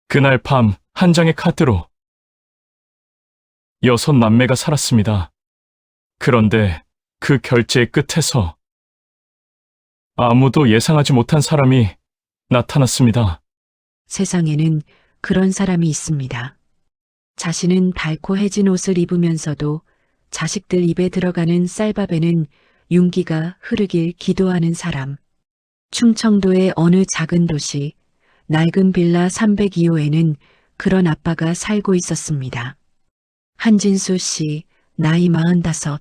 그날 밤 한 장의 카드로 6남매가 살았습니다. 그런데 그 결제의 끝에서 아무도 예상하지 못한 사람이 나타났습니다. 세상에는 그런 사람이 있습니다. 자신은 밝고 해진 옷을 입으면서도 자식들 입에 들어가는 쌀밥에는 윤기가 흐르길 기도하는 사람. 충청도의 어느 작은 도시, 낡은 빌라 302호에는 그런 아빠가 살고 있었습니다. 한진수 씨, 나이 45.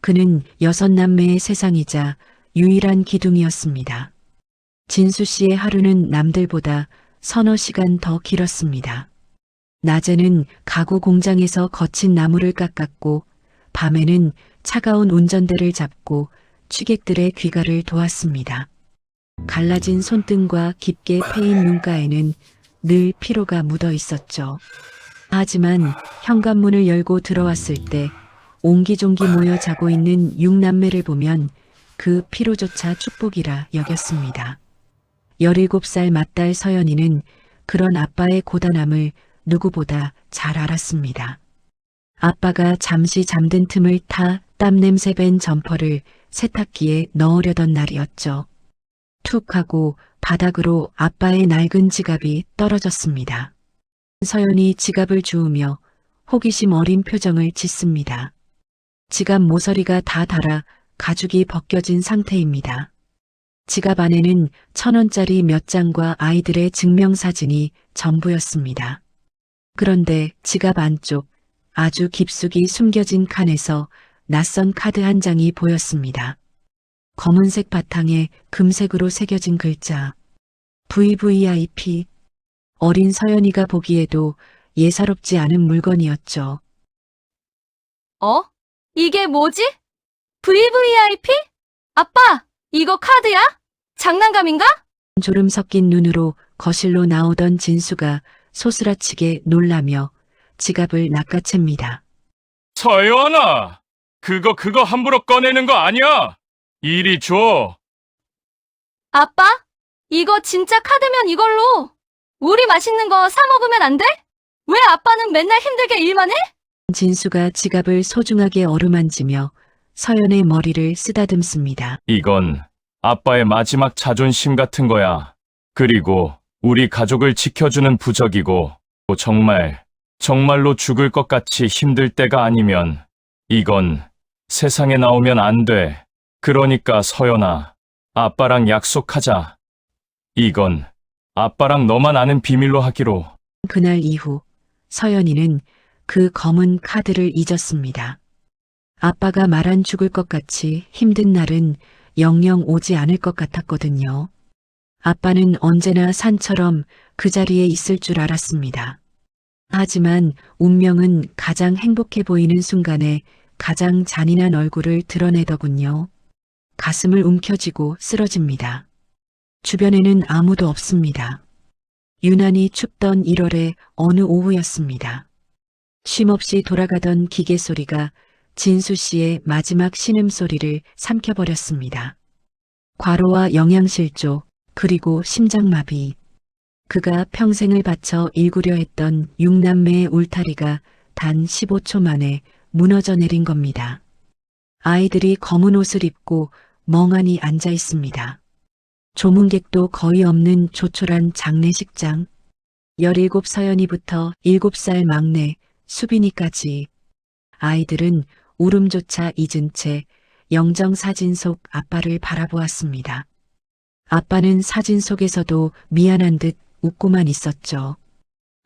그는 6남매의 세상이자 유일한 기둥이었습니다. 진수 씨의 하루는 남들보다 서너 시간 더 길었습니다. 낮에는 가구 공장에서 거친 나무를 깎았고, 밤에는 차가운 운전대를 잡고 취객들의 귀가를 도왔습니다. 갈라진 손등과 깊게 패인 눈가에는 늘 피로가 묻어 있었죠. 하지만 현관문을 열고 들어왔을 때 옹기종기 모여 자고 있는 6남매를 보면 그 피로조차 축복이라 여겼습니다. 17살 맏딸 서연이는 그런 아빠의 고단함을 누구보다 잘 알았습니다. 아빠가 잠시 잠든 틈을 타 땀 냄새 밴 점퍼를 세탁기에 넣으려던 날이었죠. 툭 하고 바닥으로 아빠의 낡은 지갑이 떨어졌습니다. 서연이 지갑을 주우며 호기심 어린 표정을 짓습니다. 지갑 모서리가 다 닳아 가죽이 벗겨진 상태입니다. 지갑 안에는 1,000원짜리 몇 장과 아이들의 증명사진이 전부였습니다. 그런데 지갑 안쪽 아주 깊숙이 숨겨진 칸에서 낯선 카드 한 장이 보였습니다. 검은색 바탕에 금색으로 새겨진 글자 VVIP. 어린 서연이가 보기에도 예사롭지 않은 물건이었죠. 어? 이게 뭐지? VVIP? 아빠, 이거 카드야? 장난감인가? 졸음 섞인 눈으로 거실로 나오던 진수가 소스라치게 놀라며 지갑을 낚아챕니다. 서연아! 그거 함부로 꺼내는 거 아니야! 이리 줘! 아빠, 이거 진짜 카드면 이걸로 우리 맛있는 거 사 먹으면 안 돼? 왜 아빠는 맨날 힘들게 일만 해? 진수가 지갑을 소중하게 어루만지며 서연의 머리를 쓰다듬습니다. 이건 아빠의 마지막 자존심 같은 거야. 그리고 우리 가족을 지켜주는 부적이고 정말로 죽을 것 같이 힘들 때가 아니면 이건 세상에 나오면 안 돼. 그러니까 서연아, 아빠랑 약속하자. 이건 아빠랑 너만 아는 비밀로 하기로. 그날 이후 서연이는 그 검은 카드를 잊었습니다. 아빠가 말한 죽을 것 같이 힘든 날은 영영 오지 않을 것 같았거든요. 아빠는 언제나 산처럼 그 자리에 있을 줄 알았습니다. 하지만 운명은 가장 행복해 보이는 순간에 가장 잔인한 얼굴을 드러내더군요. 가슴을 움켜쥐고 쓰러집니다. 주변에는 아무도 없습니다. 유난히 춥던 1월의 어느 오후였습니다. 쉼없이 돌아가던 기계 소리가 진수 씨의 마지막 신음소리를 삼켜버렸습니다. 과로와 영양실조, 그리고 심장마비. 그가 평생을 바쳐 일구려 했던 6남매의 울타리가 단 15초 만에 무너져 내린 겁니다. 아이들이 검은 옷을 입고 멍하니 앉아 있습니다. 조문객도 거의 없는 조촐한 장례식장. 17 서연이부터 7살 막내 수빈이까지. 아이들은 울음조차 잊은 채 영정사진 속 아빠를 바라보았습니다. 아빠는 사진 속에서도 미안한 듯 웃고만 있었죠.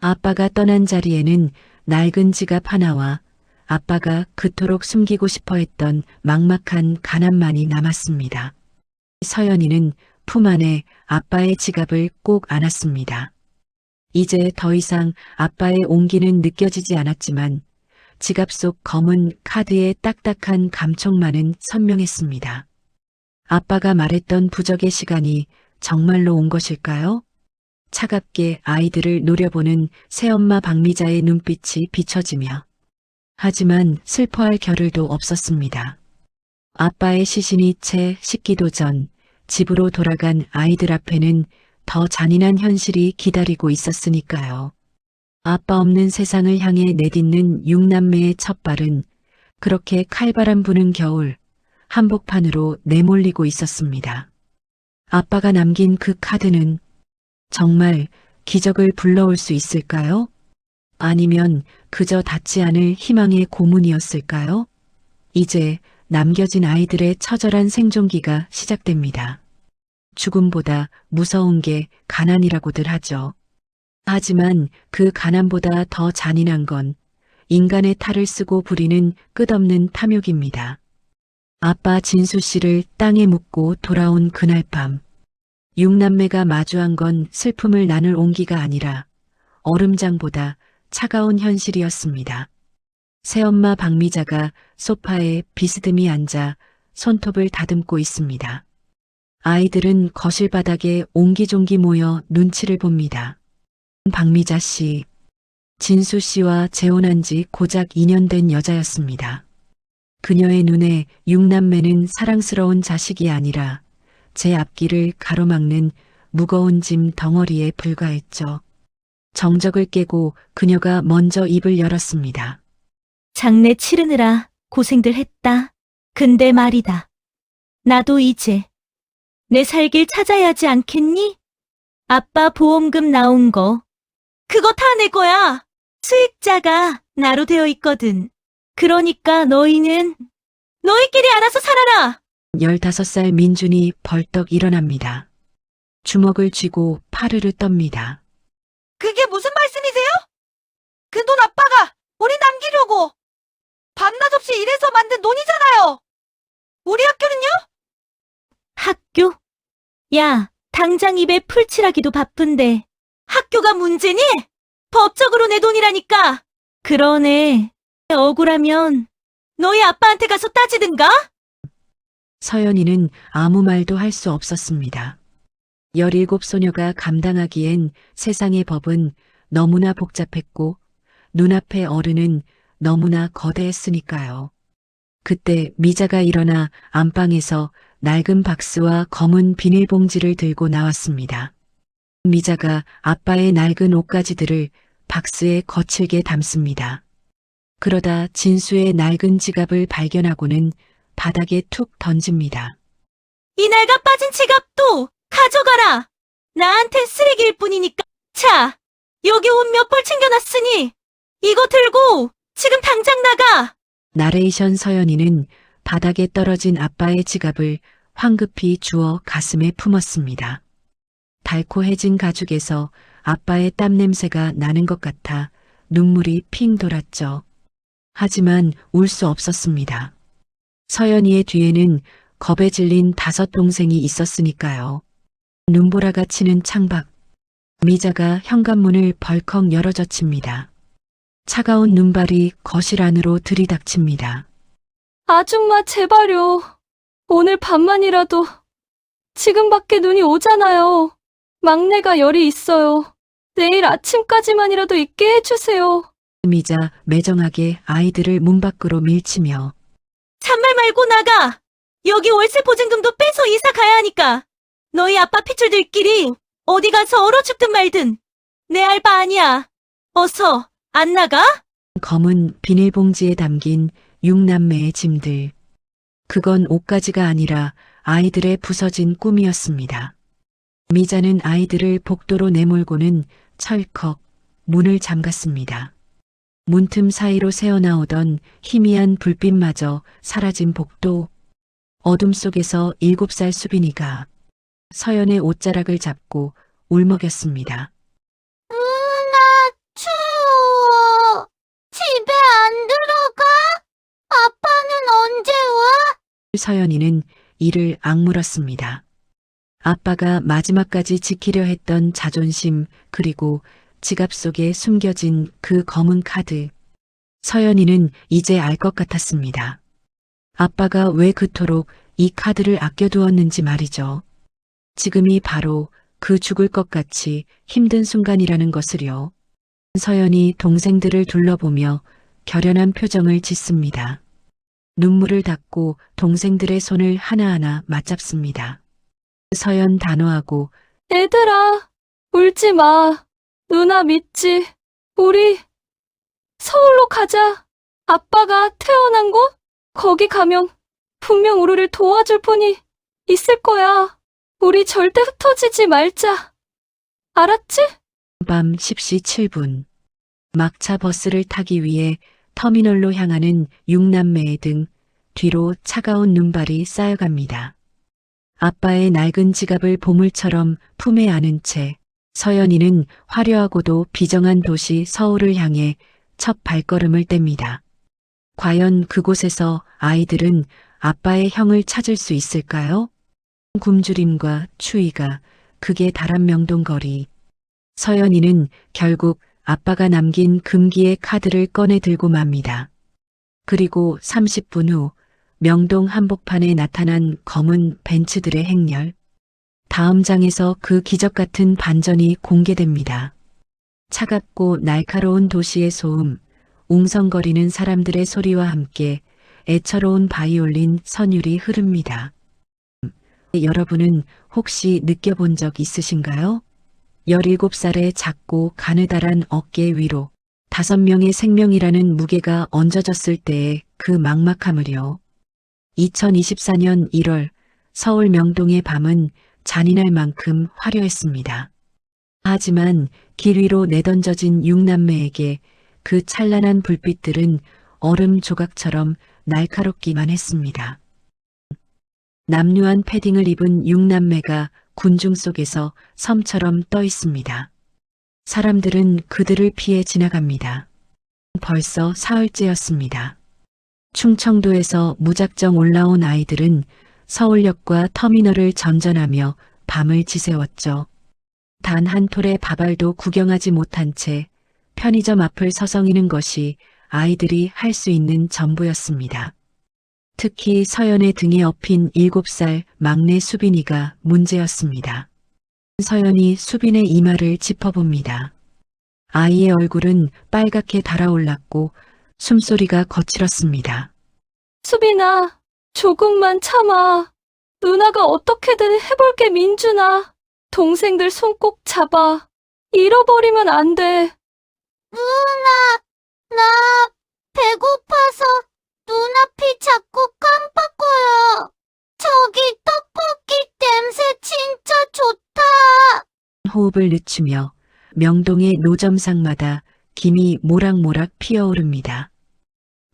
아빠가 떠난 자리에는 낡은 지갑 하나와 아빠가 그토록 숨기고 싶어 했던 막막한 가난만이 남았습니다. 서연이는 품 안에 아빠의 지갑을 꼭 안았습니다. 이제 더 이상 아빠의 온기는 느껴지지 않았지만 지갑 속 검은 카드의 딱딱한 감촉만은 선명했습니다. 아빠가 말했던 부적의 시간이 정말로 온 것일까요? 차갑게 아이들을 노려보는 새엄마 박미자의 눈빛이 비춰지며. 하지만 슬퍼할 겨를도 없었습니다. 아빠의 시신이 채 식기도 전 집으로 돌아간 아이들 앞에는 더 잔인한 현실이 기다리고 있었으니까요. 아빠 없는 세상을 향해 내딛는 6남매의 첫 발은 그렇게 칼바람 부는 겨울 한복판으로 내몰리고 있었습니다. 아빠가 남긴 그 카드는 정말 기적을 불러올 수 있을까요? 아니면 그저 닿지 않을 희망의 고문이었을까요? 이제 남겨진 아이들의 처절한 생존기가 시작됩니다. 죽음보다 무서운 게 가난이라고들 하죠. 하지만 그 가난보다 더 잔인한 건 인간의 탈을 쓰고 부리는 끝없는 탐욕입니다. 아빠 진수 씨를 땅에 묻고 돌아온 그날 밤, 6남매가 마주한 건 슬픔을 나눌 온기가 아니라 얼음장보다 차가운 현실이었습니다. 새엄마 박미자가 소파에 비스듬히 앉아 손톱을 다듬고 있습니다. 아이들은 거실 바닥에 옹기종기 모여 눈치를 봅니다. 박미자 씨, 진수 씨와 재혼한 지 고작 2년 된 여자였습니다. 그녀의 눈에 6남매는 사랑스러운 자식이 아니라 제 앞길을 가로막는 무거운 짐 덩어리에 불과했죠. 정적을 깨고 그녀가 먼저 입을 열었습니다. 장례 치르느라 고생들 했다. 근데 말이다. 나도 이제 내 살 길 찾아야 하지 않겠니? 아빠 보험금 나온 거. 그거 다 내 거야. 수익자가 나로 되어 있거든. 그러니까 너희는 너희끼리 알아서 살아라. 15살 민준이 벌떡 일어납니다. 주먹을 쥐고 파르르 떱니다. 그게 무슨 말씀이세요? 그 돈 아빠가 우리 남기려고 밤낮 없이 일해서 만든 돈이잖아요. 우리 학교는요? 학교? 야, 당장 입에 풀칠하기도 바쁜데 학교가 문제니? 법적으로 내 돈이라니까. 그러네. 억울하면 너희 아빠한테 가서 따지든가? 서연이는 아무 말도 할 수 없었습니다. 17소녀가 감당하기엔 세상의 법은 너무나 복잡했고 눈앞의 어른은 너무나 거대했으니까요. 그때 미자가 일어나 안방에서 낡은 박스와 검은 비닐봉지를 들고 나왔습니다. 미자가 아빠의 낡은 옷가지들을 박스에 거칠게 담습니다. 그러다 진수의 낡은 지갑을 발견하고는 바닥에 툭 던집니다. 이 낡아 빠진 지갑도 가져가라. 나한텐 쓰레기일 뿐이니까. 자, 여기 옷 몇 벌 챙겨놨으니 이거 들고 지금 당장 나가. 나레이션 서연이는 바닥에 떨어진 아빠의 지갑을 황급히 주워 가슴에 품었습니다. 달코해진 가죽에서 아빠의 땀 냄새가 나는 것 같아 눈물이 핑 돌았죠. 하지만 울 수 없었습니다. 서연이의 뒤에는 겁에 질린 5 동생이 있었으니까요. 눈보라가 치는 창밖, 미자가 현관문을 벌컥 열어젖힙니다. 차가운 눈발이 거실 안으로 들이닥칩니다. 아줌마 제발요. 오늘 밤만이라도 지금밖에 눈이 오잖아요. 막내가 열이 있어요. 내일 아침까지만이라도 있게 해주세요. 미자 매정하게 아이들을 문 밖으로 밀치며 잔말 말고 나가. 여기 월세 보증금도 빼서 이사 가야 하니까. 너희 아빠 핏줄들끼리 어디 가서 얼어 죽든 말든. 내 알바 아니야. 어서 안 나가? 검은 비닐봉지에 담긴 6남매의 짐들. 그건 옷가지가 아니라 아이들의 부서진 꿈이었습니다. 미자는 아이들을 복도로 내몰고는 철컥 문을 잠갔습니다. 문틈 사이로 새어나오던 희미한 불빛마저 사라진 복도. 어둠 속에서 7살 수빈이가 서연의 옷자락을 잡고 울먹였습니다. 나 추워. 집에 안 들어가? 아빠는 언제 와? 서연이는 이를 악물었습니다. 아빠가 마지막까지 지키려 했던 자존심 그리고 지갑 속에 숨겨진 그 검은 카드. 서연이는 이제 알 것 같았습니다. 아빠가 왜 그토록 이 카드를 아껴두었는지 말이죠. 지금이 바로 그 죽을 것 같이 힘든 순간이라는 것을요. 서연이 동생들을 둘러보며 결연한 표정을 짓습니다. 눈물을 닦고 동생들의 손을 하나하나 맞잡습니다. 서연 단호하고 애들아, 울지 마. 누나 믿지. 우리 서울로 가자. 아빠가 태어난 곳? 거기 가면 분명 우리를 도와줄 분이 있을 거야. 우리 절대 흩어지지 말자. 알았지? 밤 10시 7분. 막차 버스를 타기 위해 터미널로 향하는 6남매의 등 뒤로 차가운 눈발이 쌓여갑니다. 아빠의 낡은 지갑을 보물처럼 품에 안은 채 서연이는 화려하고도 비정한 도시 서울을 향해 첫 발걸음을 뗍니다. 과연 그곳에서 아이들은 아빠의 형을 찾을 수 있을까요? 굶주림과 추위가 극에 달한 명동거리. 서연이는 결국 아빠가 남긴 금기의 카드를 꺼내 들고 맙니다. 그리고 30분 후 명동 한복판에 나타난 검은 벤츠들의 행렬. 다음 장에서 그 기적 같은 반전이 공개됩니다. 차갑고 날카로운 도시의 소음, 웅성거리는 사람들의 소리와 함께 애처로운 바이올린 선율이 흐릅니다. 여러분은 혹시 느껴본 적 있으신가요? 17살의 작고 가느다란 어깨 위로 5명의 생명이라는 무게가 얹어졌을 때의 그 막막함을요. 2024년 1월 서울 명동의 밤은 잔인할 만큼 화려했습니다. 하지만 길 위로 내던져진 6남매에게 그 찬란한 불빛들은 얼음 조각처럼 날카롭기만 했습니다. 남루한 패딩을 입은 6남매가 군중 속에서 섬처럼 떠 있습니다. 사람들은 그들을 피해 지나갑니다. 벌써 사흘째였습니다. 충청도에서 무작정 올라온 아이들은 서울역과 터미널을 전전하며 밤을 지새웠죠. 단 한 톨의 밥알도 구경하지 못한 채 편의점 앞을 서성이는 것이 아이들이 할 수 있는 전부였습니다. 특히 서연의 등에 업힌 7살 막내 수빈이가 문제였습니다. 서연이 수빈의 이마를 짚어봅니다. 아이의 얼굴은 빨갛게 달아올랐고 숨소리가 거칠었습니다. 수빈아, 조금만 참아. 누나가 어떻게든 해볼게, 민준아. 동생들 손 꼭 잡아. 잃어버리면 안 돼. 누나, 나 배고파서 눈앞이 자꾸 깜빡거려. 저기 떡볶이 냄새 진짜 좋다. 호흡을 늦추며 명동의 노점상마다 김이 모락모락 피어오릅니다.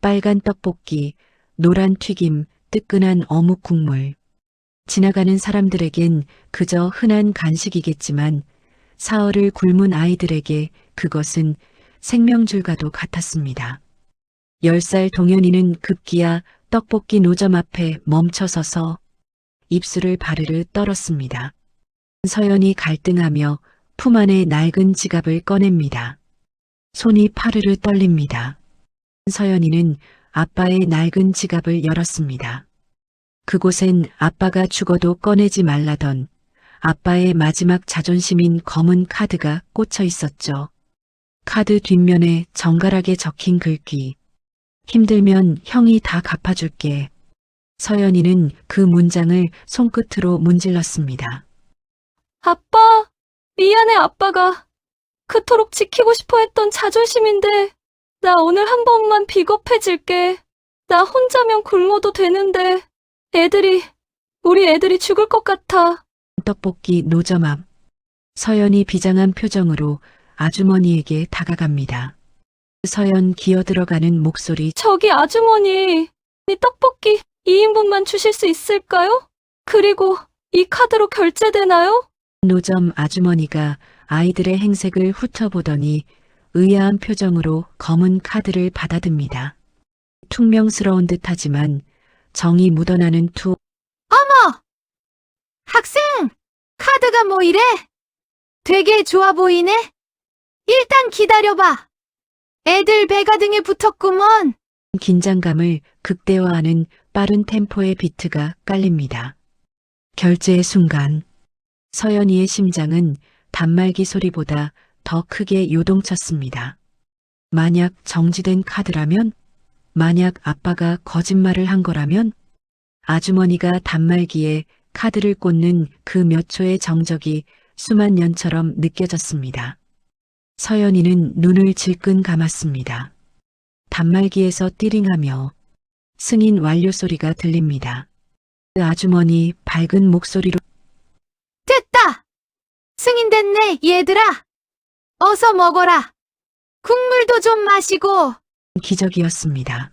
빨간 떡볶이, 노란 튀김, 뜨끈한 어묵 국물. 지나가는 사람들에겐 그저 흔한 간식이겠지만 사흘을 굶은 아이들에게 그것은 생명줄과도 같았습니다. 10살 동현이는 급기야 떡볶이 노점 앞에 멈춰서서 입술을 바르르 떨었습니다. 서연이 갈등하며 품 안에 낡은 지갑을 꺼냅니다. 손이 파르르 떨립니다. 서연이는 아빠의 낡은 지갑을 열었습니다. 그곳엔 아빠가 죽어도 꺼내지 말라던 아빠의 마지막 자존심인 검은 카드가 꽂혀 있었죠. 카드 뒷면에 정갈하게 적힌 글귀. 힘들면 형이 다 갚아줄게. 서연이는 그 문장을 손끝으로 문질렀습니다. 아빠, 미안해, 아빠가. 그토록 지키고 싶어 했던 자존심인데, 나 오늘 한 번만 비겁해질게. 나 혼자면 굶어도 되는데, 우리 애들이 죽을 것 같아. 떡볶이 노점 앞. 서연이 비장한 표정으로 아주머니에게 다가갑니다. 서연 기어들어가는 목소리. 저기 아주머니, 이 떡볶이 2인분만 주실 수 있을까요? 그리고 이 카드로 결제되나요? 노점 아주머니가 아이들의 행색을 훑어보더니 의아한 표정으로 검은 카드를 받아듭니다. 퉁명스러운 듯하지만 정이 묻어나는 어머! 학생! 카드가 뭐 이래? 되게 좋아 보이네? 일단 기다려봐. 애들 배가 등에 붙었구먼. 긴장감을 극대화하는 빠른 템포의 비트가 깔립니다. 결제의 순간 서연이의 심장은 단말기 소리보다 더 크게 요동쳤습니다. 만약 정지된 카드라면? 만약 아빠가 거짓말을 한 거라면? 아주머니가 단말기에 카드를 꽂는 그 몇 초의 정적이 수만 년처럼 느껴졌습니다. 서연이는 눈을 질끈 감았습니다. 단말기에서 띠링하며 승인 완료 소리가 들립니다. 그 아주머니 밝은 목소리로 됐다! 승인됐네, 얘들아! 어서 먹어라! 국물도 좀 마시고! 기적이었습니다.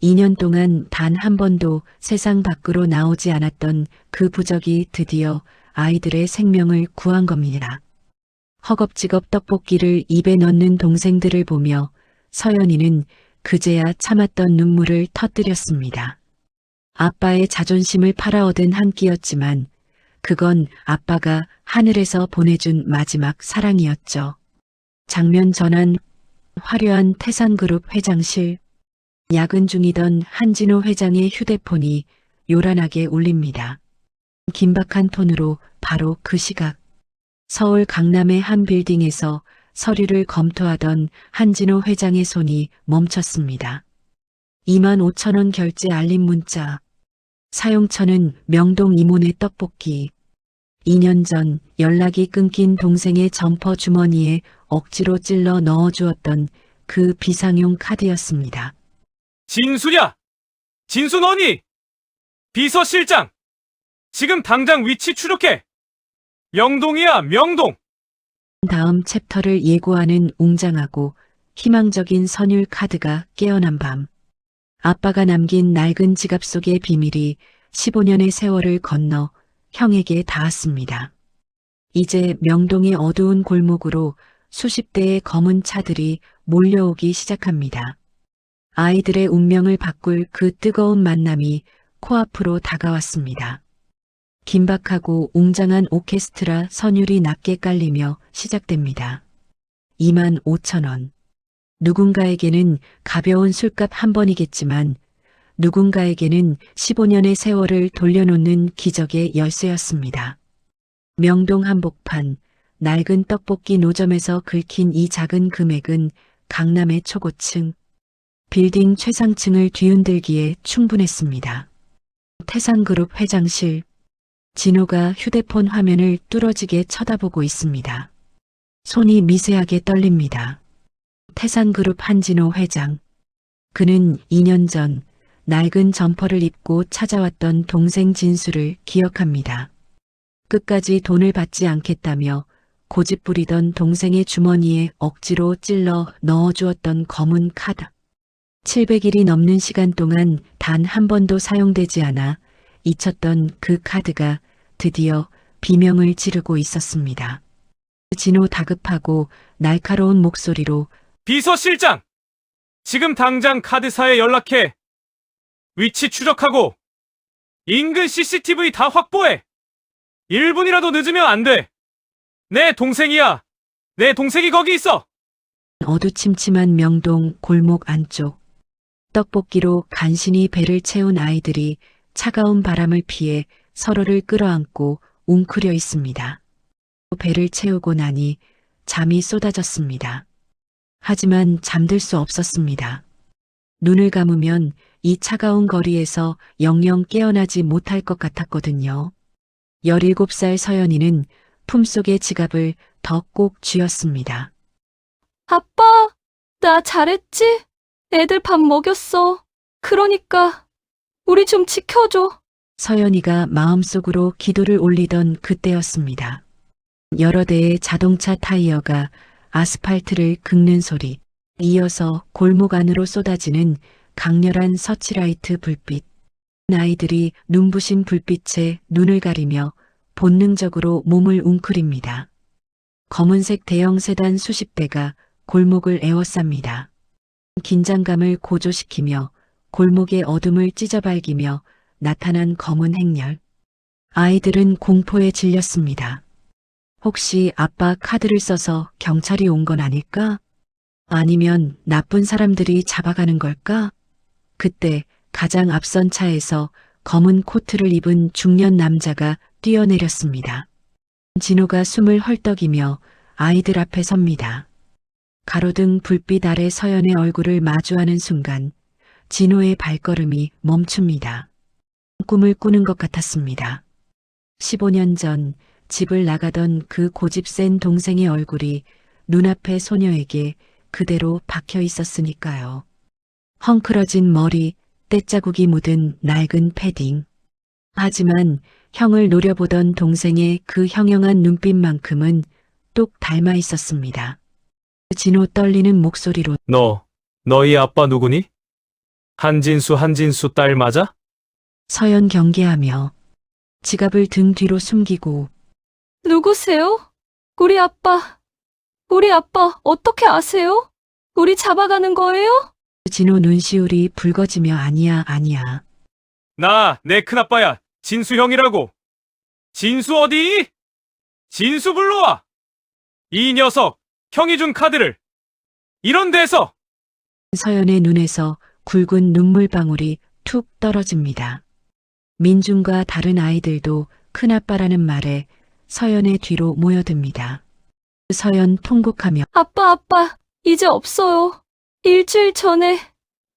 2년 동안 단 한 번도 세상 밖으로 나오지 않았던 그 부적이 드디어 아이들의 생명을 구한 겁니다. 허겁지겁 떡볶이를 입에 넣는 동생들을 보며 서연이는 그제야 참았던 눈물을 터뜨렸습니다. 아빠의 자존심을 팔아од은 한 끼였지만 그건 아빠가 하늘에서 보내준 마지막 사랑이었죠. 장면 전환 화려한 태산그룹 회장실. 야근 중이던 한진호 회장의 휴대폰이 요란하게 울립니다. 긴박한 톤으로 바로 그 시각 서울 강남의 한 빌딩에서 서류를 검토하던 한진호 회장의 손이 멈췄습니다. 25,000원 결제 알림 문자. 사용처는 명동 이모네 떡볶이. 2년 전 연락이 끊긴 동생의 점퍼 주머니에 억지로 찔러 넣어주었던 그 비상용 카드였습니다. 진수냐? 진수 너니? 비서실장! 지금 당장 위치 추적해! 명동이야, 명동! 다음 챕터를 예고하는 웅장하고 희망적인 선율 카드가 깨어난 밤. 아빠가 남긴 낡은 지갑 속의 비밀이 15년의 세월을 건너 형에게 닿았습니다. 이제 명동의 어두운 골목으로 수십 대의 검은 차들이 몰려오기 시작합니다. 아이들의 운명을 바꿀 그 뜨거운 만남이 코앞으로 다가왔습니다. 긴박하고 웅장한 오케스트라 선율이 낮게 깔리며 시작됩니다. 25,000원. 누군가에게는 가벼운 술값 한 번이겠지만 누군가에게는 15년의 세월을 돌려놓는 기적의 열쇠였습니다. 명동 한복판, 낡은 떡볶이 노점에서 긁힌 이 작은 금액은 강남의 초고층, 빌딩 최상층을 뒤흔들기에 충분했습니다. 태산그룹 회장실. 진호가 휴대폰 화면을 뚫어지게 쳐다보고 있습니다. 손이 미세하게 떨립니다. 태산그룹 한진호 회장. 그는 2년 전 낡은 점퍼를 입고 찾아왔던 동생 진수를 기억합니다. 끝까지 돈을 받지 않겠다며 고집부리던 동생의 주머니에 억지로 찔러 넣어주었던 검은 카드. 700일이 넘는 시간 동안 단 한 번도 사용되지 않아 잊혔던 그 카드가 드디어 비명을 지르고 있었습니다. 진호 다급하고 날카로운 목소리로 비서실장! 지금 당장 카드사에 연락해! 위치 추적하고 인근 CCTV 다 확보해! 1분이라도 늦으면 안 돼! 내 동생이야! 내 동생이 거기 있어! 어두침침한 명동 골목 안쪽. 떡볶이로 간신히 배를 채운 아이들이 차가운 바람을 피해 서로를 끌어안고 웅크려 있습니다. 배를 채우고 나니 잠이 쏟아졌습니다. 하지만 잠들 수 없었습니다. 눈을 감으면 이 차가운 거리에서 영영 깨어나지 못할 것 같았거든요. 17살 서연이는 품속의 지갑을 더 꼭 쥐었습니다. 아빠, 나 잘했지? 애들 밥 먹였어. 그러니까 우리 좀 지켜줘. 서연이가 마음속으로 기도를 올리던 그때였습니다. 여러 대의 자동차 타이어가 아스팔트를 긁는 소리, 이어서 골목 안으로 쏟아지는 강렬한 서치라이트 불빛. 아이들이 눈부신 불빛에 눈을 가리며 본능적으로 몸을 웅크립니다. 검은색 대형 세단 수십 대가 골목을 에워쌉니다. 긴장감을 고조시키며 골목의 어둠을 찢어발기며 나타난 검은 행렬. 아이들은 공포에 질렸습니다. 혹시 아빠 카드를 써서 경찰이 온 건 아닐까? 아니면 나쁜 사람들이 잡아가는 걸까? 그때 가장 앞선 차에서 검은 코트를 입은 중년 남자가 뛰어내렸습니다. 진호가 숨을 헐떡이며 아이들 앞에 섭니다. 가로등 불빛 아래 서연의 얼굴을 마주하는 순간 진호의 발걸음이 멈춥니다. 꿈을 꾸는 것 같았습니다. 15년 전 집을 나가던 그 고집 센 동생의 얼굴이 눈앞의 소녀에게 그대로 박혀 있었으니까요. 헝클어진 머리, 때자국이 묻은 낡은 패딩. 하지만 형을 노려보던 동생의 그 형형한 눈빛만큼은 똑 닮아 있었습니다. 진호 떨리는 목소리로 너희 아빠 누구니? 한진수 딸 맞아? 서연 경계하며 지갑을 등 뒤로 숨기고 누구세요? 우리 아빠 어떻게 아세요? 우리 잡아가는 거예요? 진호 눈시울이 붉어지며 아니야. 나 내 큰아빠야. 진수 형이라고. 진수 어디? 진수 불러와. 이 녀석 형이 준 카드를 이런 데서. 서연의 눈에서 굵은 눈물방울이 툭 떨어집니다. 민준과 다른 아이들도 큰아빠라는 말에 서연의 뒤로 모여듭니다. 서연 통곡하며 아빠, 이제 없어요. 일주일 전에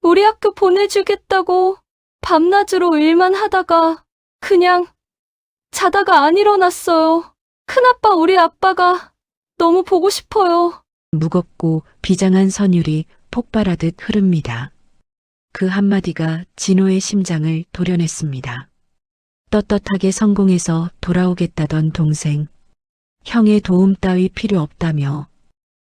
우리 학교 보내주겠다고 밤낮으로 일만 하다가 그냥 자다가 안 일어났어요. 큰아빠, 우리 아빠가 너무 보고 싶어요. 무겁고 비장한 선율이 폭발하듯 흐릅니다. 그 한마디가 진호의 심장을 도려냈습니다. 떳떳하게 성공해서 돌아오겠다던 동생, 형의 도움 따위 필요 없다며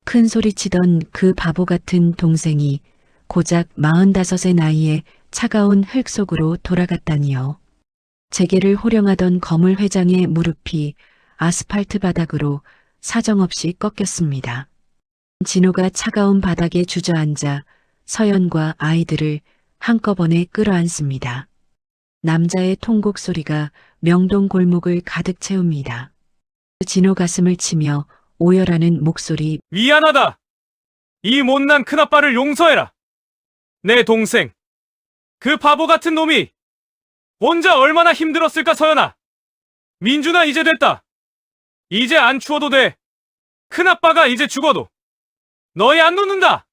큰 소리치던 그 바보 같은 동생이 고작 45의 나이에 차가운 흙 속으로 돌아갔다니요. 재계를 호령하던 거물 회장의 무릎이 아스팔트 바닥으로 사정없이 꺾였습니다. 진호가 차가운 바닥에 주저앉아 서연과 아이들을 한꺼번에 끌어안습니다. 남자의 통곡 소리가 명동 골목을 가득 채웁니다. 진호 가슴을 치며 오열하는 목소리. 미안하다. 이 못난 큰아빠를 용서해라. 내 동생. 그 바보 같은 놈이 혼자 얼마나 힘들었을까 서연아. 민준아 이제 됐다. 이제 안 추워도 돼. 큰아빠가 이제 죽어도 너희 안 놓는다.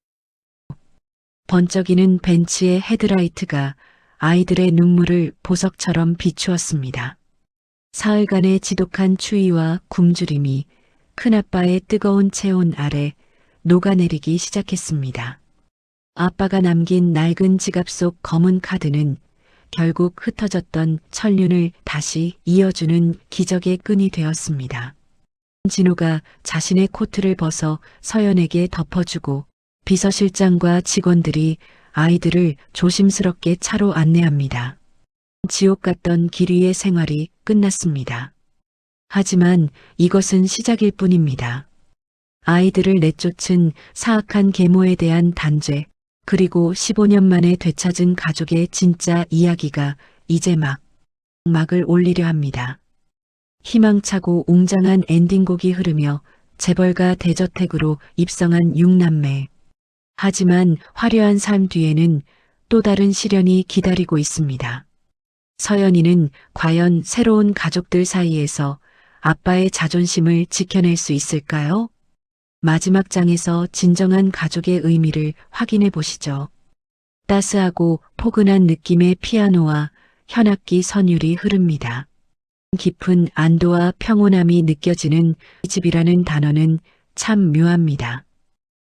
번쩍이는 벤치의 헤드라이트가 아이들의 눈물을 보석처럼 비추었습니다. 사흘간의 지독한 추위와 굶주림이 큰아빠의 뜨거운 체온 아래 녹아내리기 시작했습니다. 아빠가 남긴 낡은 지갑 속 검은 카드는 결국 흩어졌던 천륜을 다시 이어주는 기적의 끈이 되었습니다. 진호가 자신의 코트를 벗어 서연에게 덮어주고 비서실장과 직원들이 아이들을 조심스럽게 차로 안내합니다. 지옥 같던 길 위의 생활이 끝났습니다. 하지만 이것은 시작일 뿐입니다. 아이들을 내쫓은 사악한 계모에 대한 단죄, 그리고 15년 만에 되찾은 가족의 진짜 이야기가 이제 막을 올리려 합니다. 희망차고 웅장한 엔딩곡이 흐르며 재벌가 대저택으로 입성한 6남매. 하지만 화려한 삶 뒤에는 또 다른 시련이 기다리고 있습니다. 서연이는 과연 새로운 가족들 사이에서 아빠의 자존심을 지켜낼 수 있을까요? 마지막 장에서 진정한 가족의 의미를 확인해 보시죠. 따스하고 포근한 느낌의 피아노와 현악기 선율이 흐릅니다. 깊은 안도와 평온함이 느껴지는 집이라는 단어는 참 묘합니다.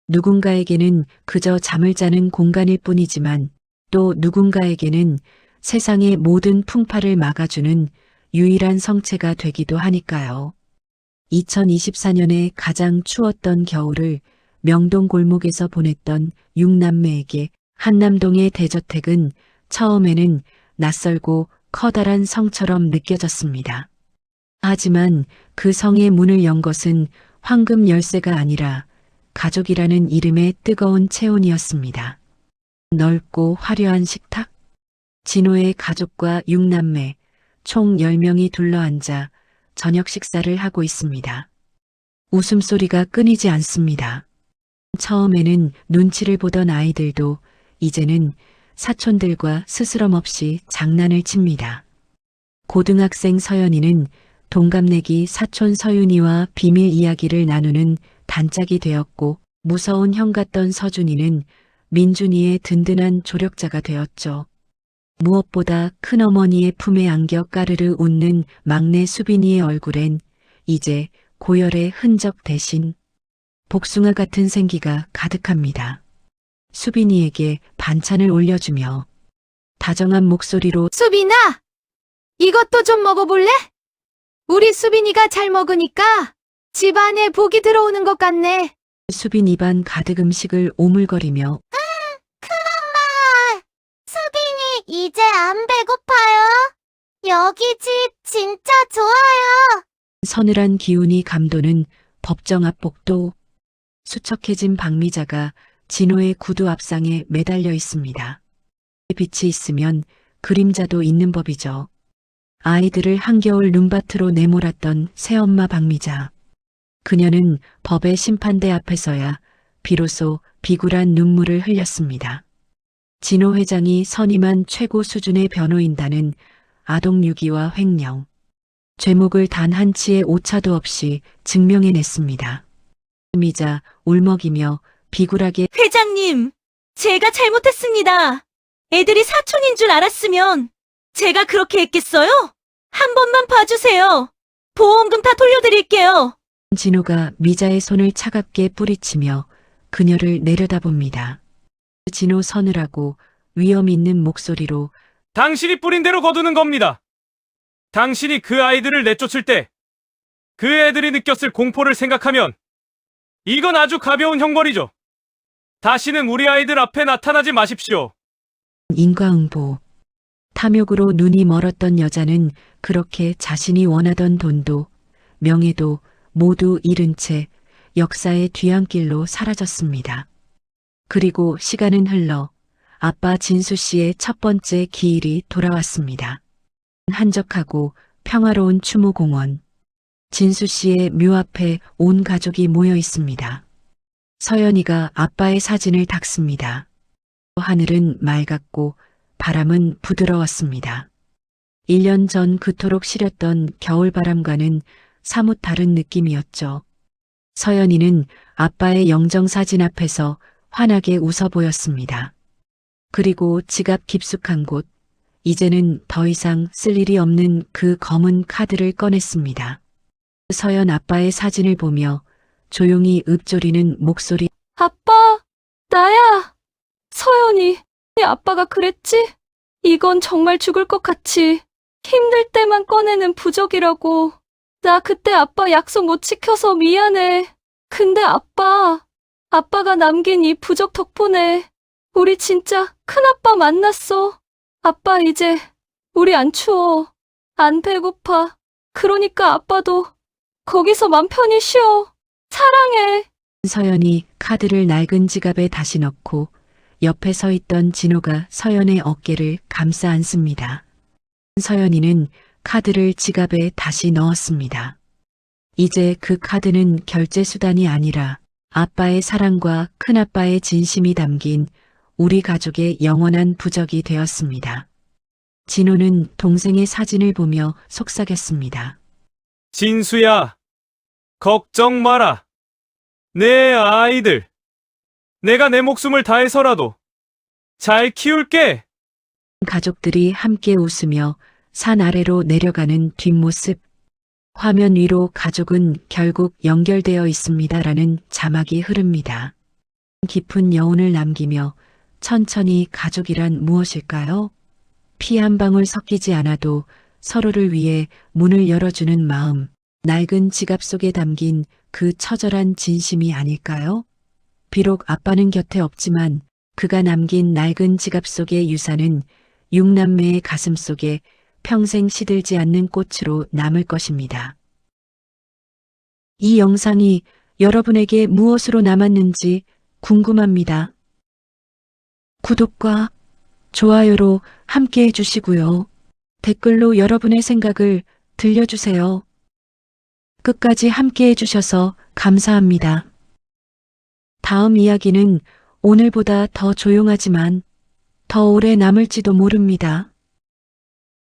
누군가에게는 그저 잠을 자는 공간일 뿐이지만 또 누군가에게는 세상의 모든 풍파를 막아주는 유일한 성체가 되기도 하니까요. 2024년에 가장 추웠던 겨울을 명동 골목에서 보냈던 6남매에게 한남동의 대저택은 처음에는 낯설고 커다란 성처럼 느껴졌습니다. 하지만 그 성의 문을 연 것은 황금 열쇠가 아니라 가족이라는 이름의 뜨거운 체온이었습니다. 넓고 화려한 식탁, 진호의 가족과 6남매, 총 10명이 둘러앉아 저녁 식사를 하고 있습니다. 웃음소리가 끊이지 않습니다. 처음에는 눈치를 보던 아이들도 이제는 사촌들과 스스럼 없이 장난을 칩니다. 고등학생 서연이는 동갑내기 사촌 서윤이와 비밀 이야기를 나누는 단짝이 되었고, 무서운 형 같던 서준이는 민준이의 든든한 조력자가 되었죠. 무엇보다 큰어머니의 품에 안겨 까르르 웃는 막내 수빈이의 얼굴엔 이제 고열의 흔적 대신 복숭아 같은 생기가 가득합니다. 수빈이에게 반찬을 올려주며 다정한 목소리로 수빈아, 이것도 좀 먹어볼래? 우리 수빈이가 잘 먹으니까 집안에 복이 들어오는 것 같네. 수빈 입안 가득 음식을 오물거리며 큰엄마, 수빈이 이제 안 배고파요. 여기 집 진짜 좋아요. 서늘한 기운이 감도는 법정 앞 복도. 수척해진 박미자가 진호의 구두 앞상에 매달려 있습니다. 빛이 있으면 그림자도 있는 법이죠. 아이들을 한겨울 눈밭으로 내몰았던 새엄마 박미자. 그녀는 법의 심판대 앞에서야 비로소 비굴한 눈물을 흘렸습니다. 진호 회장이 선임한 최고 수준의 변호인단은 아동유기와 횡령, 죄목을 단 한 치의 오차도 없이 증명해냈습니다. 미자 울먹이며 비굴하게 회장님, 제가 잘못했습니다. 애들이 사촌인 줄 알았으면 제가 그렇게 했겠어요? 한 번만 봐주세요. 보험금 다 돌려드릴게요. 진호가 미자의 손을 차갑게 뿌리치며 그녀를 내려다봅니다. 진호 서늘하고 위험 있는 목소리로 당신이 뿌린 대로 거두는 겁니다. 당신이 그 아이들을 내쫓을 때 그 애들이 느꼈을 공포를 생각하면 이건 아주 가벼운 형벌이죠. 다시는 우리 아이들 앞에 나타나지 마십시오. 인과응보. 탐욕으로 눈이 멀었던 여자는 그렇게 자신이 원하던 돈도 명예도 모두 잃은 채 역사의 뒤안길로 사라졌습니다. 그리고 시간은 흘러 아빠 진수 씨의 첫 번째 기일이 돌아왔습니다. 한적하고 평화로운 추모공원. 진수 씨의 묘 앞에 온 가족이 모여 있습니다. 서연이가 아빠의 사진을 닦습니다. 하늘은 맑았고 바람은 부드러웠습니다. 1년 전 그토록 시렸던 겨울바람과는 사뭇 다른 느낌이었죠. 서연이는 아빠의 영정사진 앞에서 환하게 웃어 보였습니다. 그리고 지갑 깊숙한 곳, 이제는 더 이상 쓸 일이 없는 그 검은 카드를 꺼냈습니다. 서연 아빠의 사진을 보며 조용히 읊조리는 목소리. 아빠, 나야. 서연이, 네 아빠가 그랬지? 이건 정말 죽을 것 같이 힘들 때만 꺼내는 부적이라고. 나 그때 아빠 약속 못 지켜서 미안해. 근데 아빠가 남긴 이 부적 덕분에 우리 진짜 큰아빠 만났어. 아빠 이제 우리 안 추워. 안 배고파. 그러니까 아빠도 거기서 맘 편히 쉬어. 사랑해. 서연이 카드를 낡은 지갑에 다시 넣고 옆에 서 있던 진호가 서연의 어깨를 감싸 안습니다. 서연이는 카드를 지갑에 다시 넣었습니다. 이제 그 카드는 결제 수단이 아니라 아빠의 사랑과 큰아빠의 진심이 담긴 우리 가족의 영원한 부적이 되었습니다. 진호는 동생의 사진을 보며 속삭였습니다. 진수야, 걱정 마라. 내 아이들, 내가 내 목숨을 다해서라도 잘 키울게. 가족들이 함께 웃으며 산 아래로 내려가는 뒷모습. 화면 위로 가족은 결국 연결되어 있습니다라는 자막이 흐릅니다. 깊은 여운을 남기며 천천히 가족이란 무엇일까요? 피 한 방울 섞이지 않아도 서로를 위해 문을 열어주는 마음, 낡은 지갑 속에 담긴 그 처절한 진심이 아닐까요? 비록 아빠는 곁에 없지만 그가 남긴 낡은 지갑 속의 유산은 6남매의 가슴 속에 평생 시들지 않는 꽃으로 남을 것입니다. 이 영상이 여러분에게 무엇으로 남았는지 궁금합니다. 구독과 좋아요로 함께 해주시고요. 댓글로 여러분의 생각을 들려주세요. 끝까지 함께 해주셔서 감사합니다. 다음 이야기는 오늘보다 더 조용하지만 더 오래 남을지도 모릅니다.